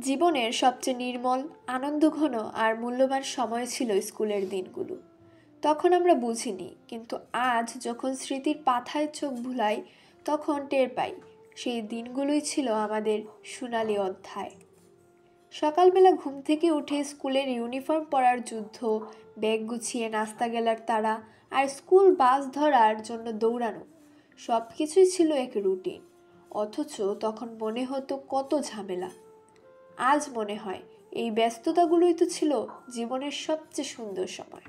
জীবনের সবচেয়ে নির্মল, আনন্দঘন আর মূল্যবান সময় ছিল স্কুলের দিনগুলো। তখন আমরা বুঝিনি, কিন্তু আজ যখন স্মৃতির পাথায় চোখ ভুলাই তখন টের পাই সেই দিনগুলোই ছিল আমাদের সোনালি অধ্যায়। সকালবেলা ঘুম থেকে উঠে স্কুলের ইউনিফর্ম পরার যুদ্ধ, ব্যাগ গুছিয়ে নাস্তা গেলার তাড়া, আর স্কুল বাস ধরার জন্য দৌড়ানো, সব কিছুই ছিল এক রুটিন। অথচ তখন মনে হতো কত ঝামেলা। আজ মনে হয় এই ব্যস্ততাগুলোই তো ছিল জীবনের সবচেয়ে সুন্দর সময়।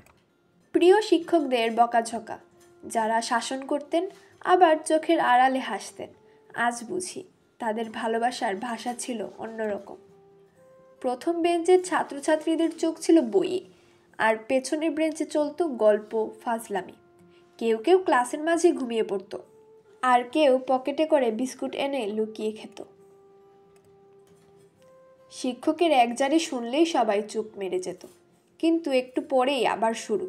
প্রিয় শিক্ষকদের বকাঝকা, যারা শাসন করতেন আবার চোখের আড়ালে হাসতেন, আজ বুঝি তাদের ভালোবাসার ভাষা ছিল অন্যরকম। প্রথম বেঞ্চের ছাত্রছাত্রীদের চোখ ছিল বইয়ে, আর পেছনের বেঞ্চে চলতো গল্প, ফাজলামি। কেউ কেউ ক্লাসের মাঝে ঘুমিয়ে পড়তো, আর কেউ পকেটে করে বিস্কুট এনে লুকিয়ে খেত। শিক্ষকের একজারি শুনলেই সবাই চুপ মেরে যেত, কিন্তু একটু পরেই আবার শুরু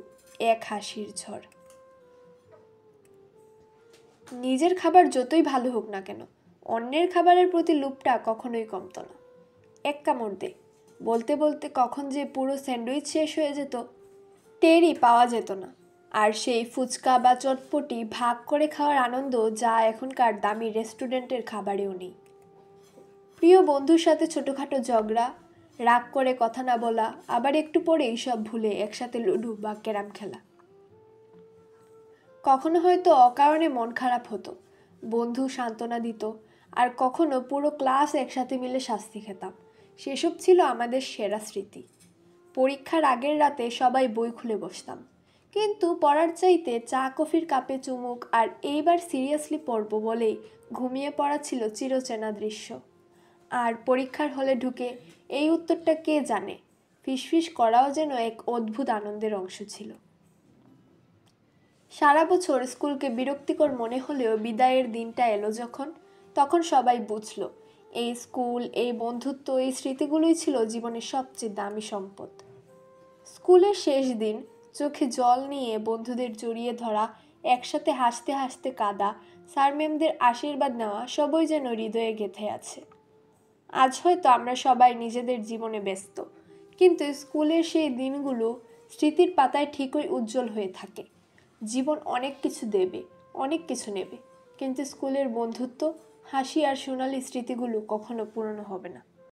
এক হাসির ঝড়। নিজের খাবার যতই ভালো হোক না কেন, অন্যের খাবারের প্রতি লোভটা কখনোই কমতো না। এক কামড় দে বলতে বলতে কখন যে পুরো স্যান্ডউইচ শেষ হয়ে যেত টেরই পাওয়া যেত না। আর সেই ফুচকা বা চটপটি ভাগ করে খাওয়ার আনন্দ যা এখনকার দামি রেস্টুরেন্টের খাবারেও নেই। প্রিয় বন্ধুর সাথে ছোটোখাটো ঝগড়া, রাগ করে কথা না বলা, আবার একটু পরেই সব ভুলে একসাথে লুডো বা ক্যারাম খেলা। কখনো হয়তো অকারণে মন খারাপ হতো, বন্ধু সান্ত্বনা দিত, আর কখনো পুরো ক্লাস একসাথে মিলে শাস্তি খেতাম। সেসব ছিল আমাদের সেরা স্মৃতি। পরীক্ষার আগের রাতে সবাই বই খুলে বসতাম, কিন্তু পড়ার চাইতে চা কফির কাপে চুমুক আর এইবার সিরিয়াসলি পড়ব বলেই ঘুমিয়ে পড়া ছিল চিরচেনা দৃশ্য। আর পরীক্ষার হলে ঢুকে এই উত্তরটা কে জানে ফিসফিস করাও যেন এক অদ্ভুত আনন্দের অংশ ছিল। সারা বছর স্কুলকে বিরক্তিকর মনে হলেও বিদায়ের দিনটা এলো যখন, তখন সবাই বুঝলো এই স্কুল, এই বন্ধুত্ব, এই স্মৃতিগুলোই ছিল জীবনের সবচেয়ে দামি সম্পদ। স্কুলের শেষ দিন, চোখে জল নিয়ে বন্ধুদের জড়িয়ে ধরা, একসাথে হাসতে হাসতে কাঁদা, স্যার ম্যামদের আশীর্বাদ নেওয়া, সবই যেন হৃদয়ে গেঁথে আছে। আজ হয়তো আমরা সবাই নিজেদের জীবনে ব্যস্ত, কিন্তু স্কুলের সেই দিনগুলো স্মৃতির পাতায় ঠিকই উজ্জ্বল হয়ে থাকে। জীবন অনেক কিছু দেবে, অনেক কিছু নেবে, কিন্তু স্কুলের বন্ধুত্ব, হাসি আর সোনালি স্মৃতিগুলো কখনো পুরনো হবে না।